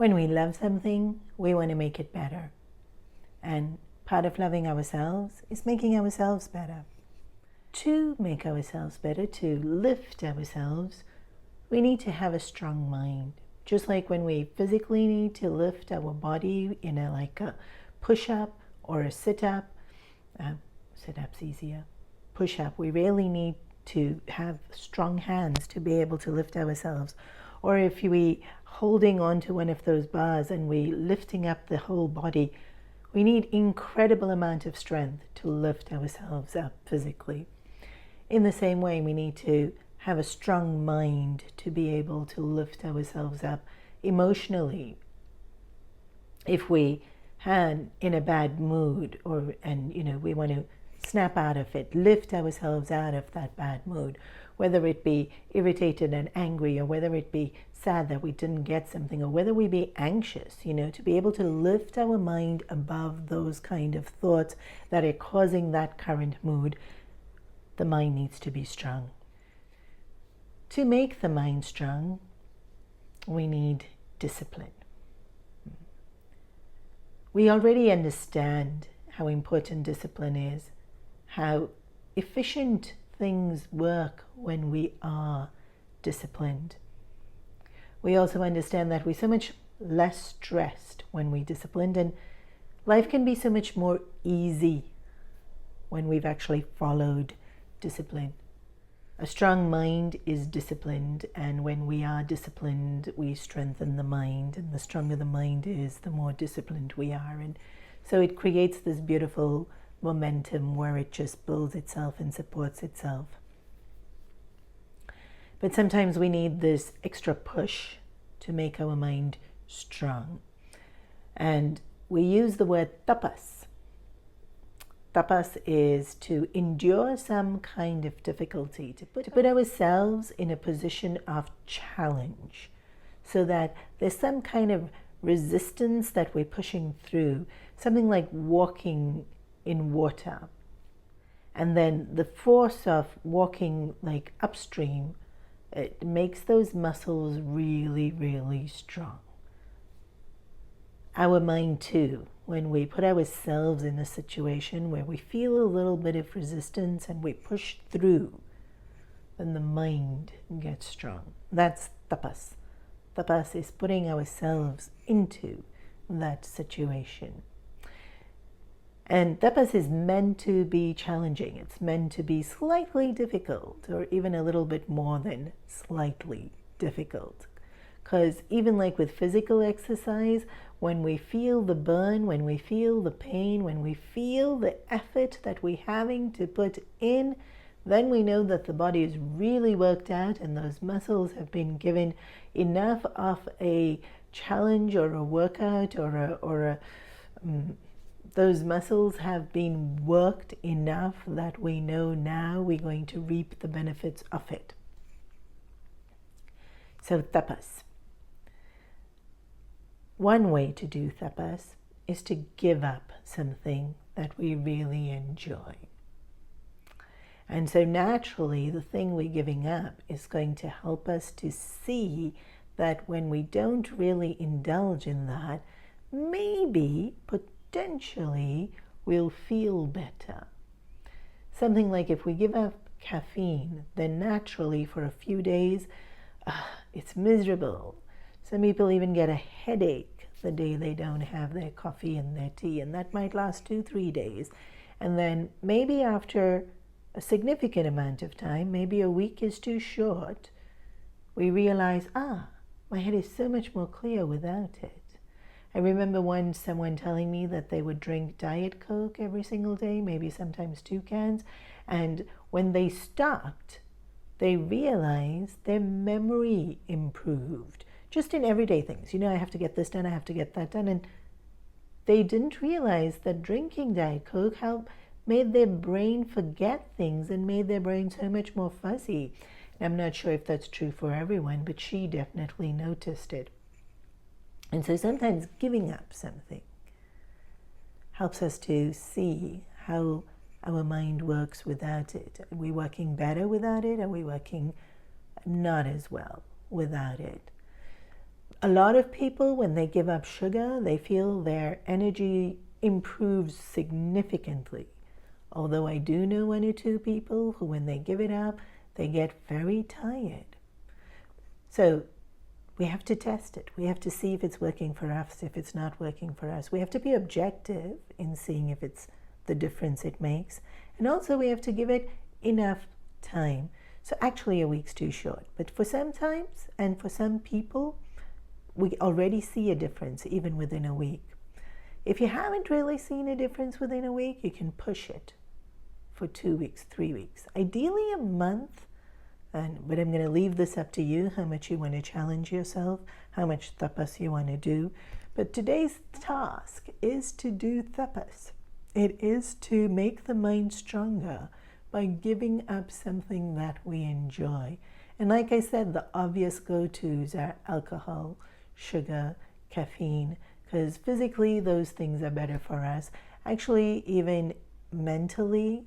When we love something, we want to make it better. And part of loving ourselves is making ourselves better. To make ourselves better, to lift ourselves, we need to have a strong mind. Just like when we physically need to lift our body in like a push-up or a sit-up. Sit-up's easier. Push-up, we really need to have strong hands to be able to lift ourselves. Or if we holding on to one of those bars and we lifting up the whole body, we need incredible amount of strength to lift ourselves up physically. In the same way, we need to have a strong mind to be able to lift ourselves up emotionally. If we had in a bad mood and we want to snap out of it, lift ourselves out of that bad mood, whether it be irritated and angry, or whether it be sad that we didn't get something, or whether we be anxious, to be able to lift our mind above those kind of thoughts that are causing that current mood, the mind needs to be strong. To make the mind strong, we need discipline. We already understand how important discipline is, how efficient things work when we are disciplined. We also understand that we're so much less stressed when we're disciplined, and life can be so much more easy when we've actually followed discipline. A strong mind is disciplined, and when we are disciplined, we strengthen the mind, and the stronger the mind is, the more disciplined we are. And so it creates this beautiful momentum where it just builds itself and supports itself. But sometimes we need this extra push to make our mind strong. And we use the word tapas. Tapas is to endure some kind of difficulty, to put ourselves in a position of challenge, so that there's some kind of resistance that we're pushing through, something like walking in water. And then the force of walking like upstream, it makes those muscles really, really strong. Our mind too, when we put ourselves in a situation where we feel a little bit of resistance and we push through, then the mind gets strong. That's tapas. Tapas is putting ourselves into that situation. And tapas is meant to be challenging. It's meant to be slightly difficult, or even a little bit more than slightly difficult. Because even like with physical exercise, when we feel the burn, when we feel the pain, when we feel the effort that we're having to put in, then we know that the body is really worked out and those muscles have been given enough of a challenge or a workout those muscles have been worked enough that we know now we're going to reap the benefits of it. So tapas. One way to do tapas is to give up something that we really enjoy. And so naturally, the thing we're giving up is going to help us to see that when we don't really indulge in that, maybe, potentially, we'll feel better. Something like if we give up caffeine, then naturally for a few days, it's miserable. Some people even get a headache the day they don't have their coffee and their tea, and that might last 2-3 days. And then maybe after a significant amount of time, maybe a week is too short, we realize, my head is so much more clear without it. I remember once someone telling me that they would drink Diet Coke every single day, maybe sometimes 2 cans, and when they stopped, they realized their memory improved. Just in everyday things. I have to get this done, I have to get that done. And they didn't realize that drinking Diet Coke made their brain forget things and made their brain so much more fuzzy. I'm not sure if that's true for everyone, but she definitely noticed it. And so sometimes giving up something helps us to see how our mind works without it. Are we working better without it? Are we working not as well without it? A lot of people, when they give up sugar, they feel their energy improves significantly. Although I do know one or two people who, when they give it up, they get very tired. So we have to test it. We have to see if it's working for us, if it's not working for us. We have to be objective in seeing if it's the difference it makes. And also we have to give it enough time. So actually a week's too short. But for some times and for some people, we already see a difference even within a week. If you haven't really seen a difference within a week, you can push it for 2 weeks, 3 weeks, ideally a month. But I'm going to leave this up to you, how much you want to challenge yourself, how much tapas you want to do. But today's task is to do tapas. It is to make the mind stronger by giving up something that we enjoy. And like I said, the obvious go-tos are alcohol, sugar, caffeine, because physically those things are better for us. Actually, even mentally,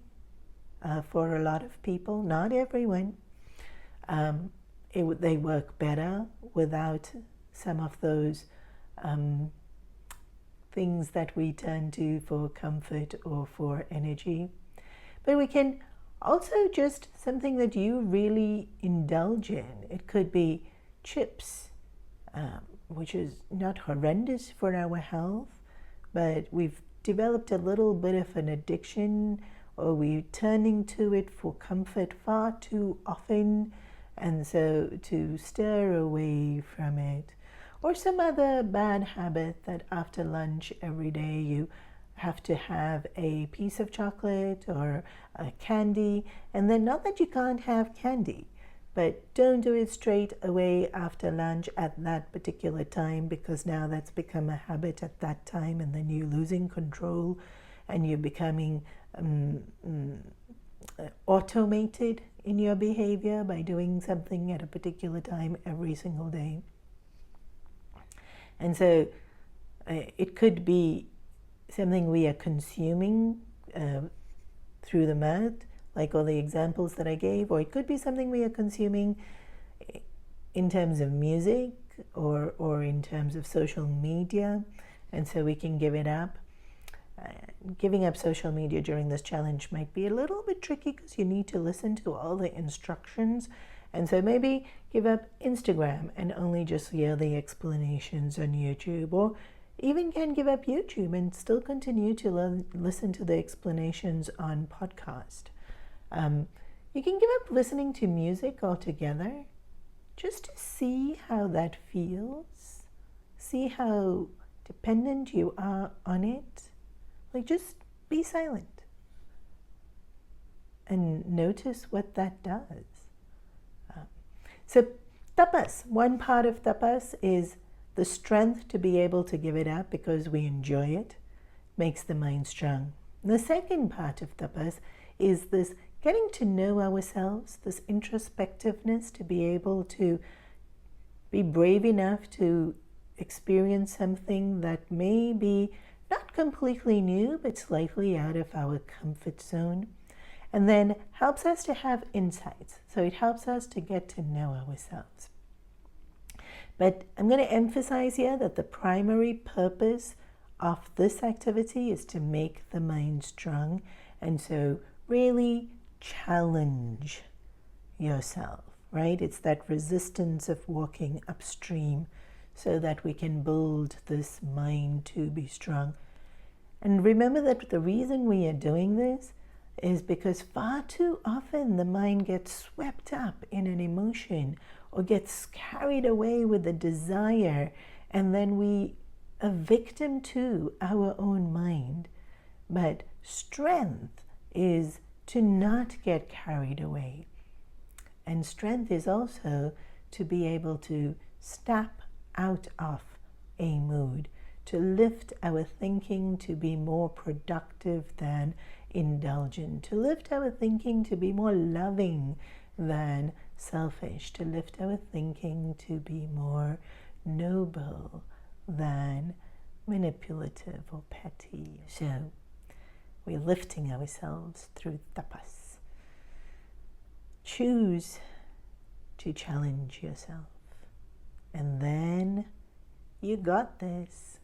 for a lot of people, not everyone, they work better without some of those things that we turn to for comfort or for energy. But we can also just something that you really indulge in. It could be chips, which is not horrendous for our health, but we've developed a little bit of an addiction, or we're turning to it for comfort far too often, and so to stir away from it. Or some other bad habit that after lunch every day you have to have a piece of chocolate or a candy, and then not that you can't have candy, but don't do it straight away after lunch at that particular time, because now that's become a habit at that time, and then you're losing control and you're becoming automated in your behavior by doing something at a particular time every single day. And so it could be something we are consuming through the mouth, like all the examples that I gave, or it could be something we are consuming in terms of music or in terms of social media, and so we can give it up. Giving up social media during this challenge might be a little bit tricky because you need to listen to all the instructions, and so maybe give up Instagram and only just hear the explanations on YouTube, or even can give up YouTube and still continue to listen to the explanations on podcast. You can give up listening to music altogether, just to see how that feels, see how dependent you are on it. Like, just be silent and notice what that does. So tapas, one part of tapas is the strength to be able to give it up because we enjoy it, makes the mind strong. And the second part of tapas is this getting to know ourselves, this introspectiveness, to be able to be brave enough to experience something that may be not completely new, but slightly out of our comfort zone, and then helps us to have insights. So it helps us to get to know ourselves. But I'm going to emphasize here that the primary purpose of this activity is to make the mind strong, and so really challenge yourself, right? It's that resistance of walking upstream so that we can build this mind to be strong. And remember that the reason we are doing this is because far too often the mind gets swept up in an emotion or gets carried away with a desire, and then we are victim to our own mind. But strength is to not get carried away. And strength is also to be able to step out of a mood, to lift our thinking to be more productive than indulgent, to lift our thinking to be more loving than selfish, to lift our thinking to be more noble than manipulative or petty. So we're lifting ourselves through tapas. Choose to challenge yourself, and then You got this.